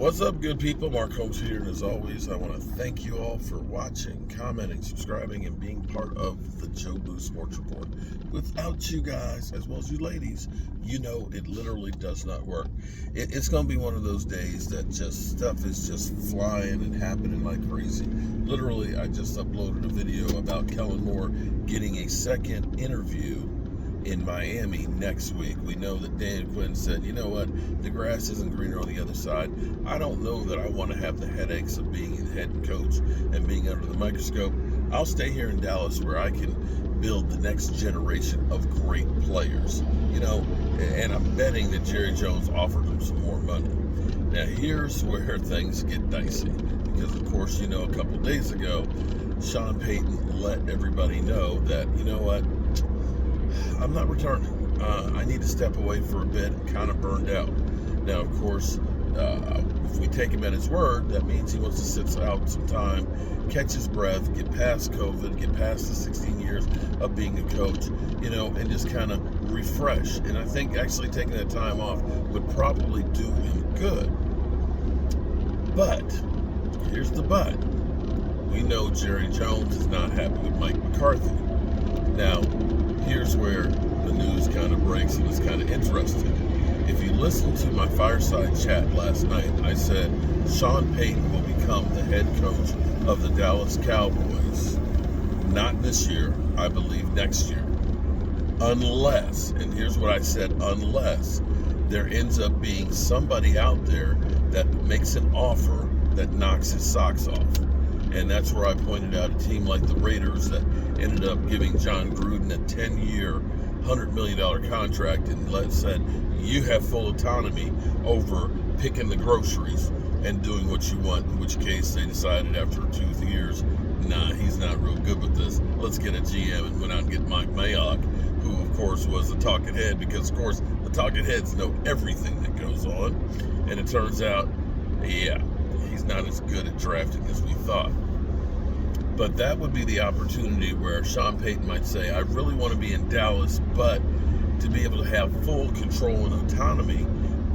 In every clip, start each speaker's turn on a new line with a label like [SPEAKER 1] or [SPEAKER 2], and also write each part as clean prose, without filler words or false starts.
[SPEAKER 1] What's up, good people? Mark Holmes here, and as always, I want to thank you all for watching, commenting, subscribing, and being part of the Joe Boo Sports Report. Without you guys, as well as you ladies, you know it literally does not work. It's going to be one of those days that just stuff is just flying and happening like crazy. Literally, I just uploaded a video about Kellen Moore getting a second interview in Miami next week. We know that Dan Quinn said, you know what, the grass isn't greener on the other side. I don't know that I want to have the headaches of being the head coach and being under the microscope. I'll stay here in Dallas where I can build the next generation of great players. And I'm betting that Jerry Jones offered him some more money. Now here's where things get dicey, because of course, a couple days ago, Sean Payton let everybody know that, you know what, I'm not returning. I need to step away for a bit. I'm kind of burned out. Now, of course, if we take him at his word, that means he wants to sit out some time, catch his breath, get past COVID, get past the 16 years of being a coach, and just kind of refresh. And I think actually taking that time off would probably do him good. But, here's the but. We know Jerry Jones is not happy with Mike McCarthy. Now, here's where the news kind of breaks, and it's kind of interesting. If you listen to my fireside chat last night, I said Sean Payton will become the head coach of the Dallas Cowboys. Not this year, I believe next year. Unless, and here's what I said, unless there ends up being somebody out there that makes an offer that knocks his socks off. And that's where I pointed out a team like the Raiders that ended up giving John Gruden a 10-year, $100 million contract and said, you have full autonomy over picking the groceries and doing what you want, in which case they decided after 2 years, nah, he's not real good with this. Let's get a GM, and went out and get Mike Mayock, who, of course, was the talking head, because, of course, the talking heads know everything that goes on. And it turns out, yeah, he's not as good at drafting as we thought. But that would be the opportunity where Sean Payton might say, I really want to be in Dallas, but to be able to have full control and autonomy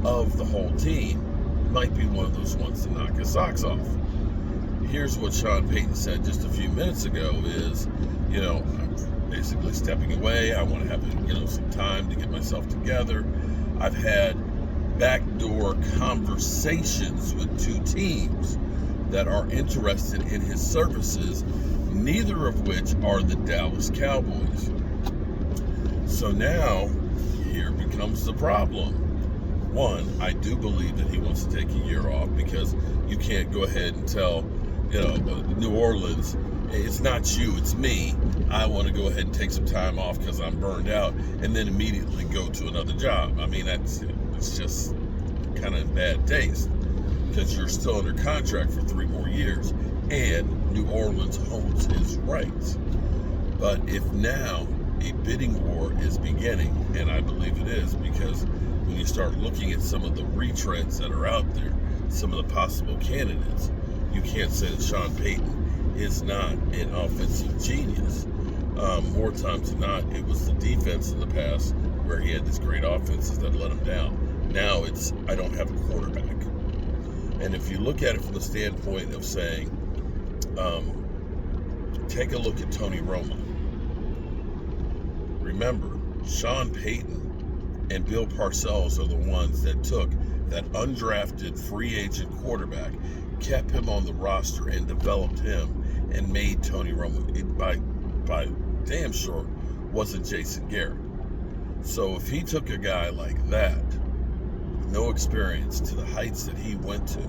[SPEAKER 1] of the whole team might be one of those ones to knock his socks off. Here's what Sean Payton said just a few minutes ago is, I'm basically stepping away. I want to have, some time to get myself together. I've had backdoor conversations with 2 teams that are interested in his services, neither of which are the Dallas Cowboys. So now, here becomes the problem. One, I do believe that he wants to take a year off, because you can't go ahead and tell, New Orleans, it's not you, it's me. I want to go ahead and take some time off because I'm burned out, and then immediately go to another job. I mean, it's just kind of in bad taste, because you're still under contract for 3 more years, and New Orleans owns his rights. But if now a bidding war is beginning, and I believe it is, because when you start looking at some of the retreads that are out there, some of the possible candidates, you can't say that Sean Payton is not an offensive genius. More times than not, it was the defense in the past where he had these great offenses that let him down. Now it's, I don't have a quarterback. And if you look at it from the standpoint of saying, take a look at Tony Romo. Remember, Sean Payton and Bill Parcells are the ones that took that undrafted free agent quarterback, kept him on the roster, and developed him, and made Tony Romo. It by damn sure wasn't Jason Garrett. So if he took a guy like that, no experience, to the heights that he went to,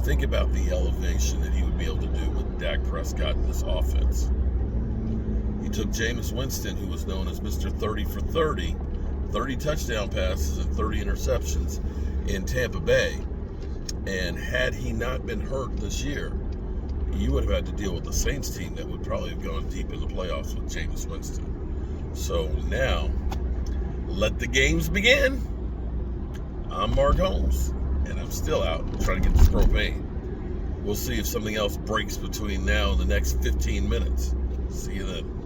[SPEAKER 1] think about the elevation that he would be able to do with Dak Prescott in this offense. He took Jameis Winston, who was known as Mr. 30 for 30, 30 touchdown passes and 30 interceptions in Tampa Bay, and had he not been hurt this year, you would have had to deal with the Saints team that would probably have gone deep in the playoffs with Jameis Winston. So now, let the games begin. I'm Mark Holmes, and I'm still out trying to get this propane. We'll see if something else breaks between now and the next 15 minutes. See you then.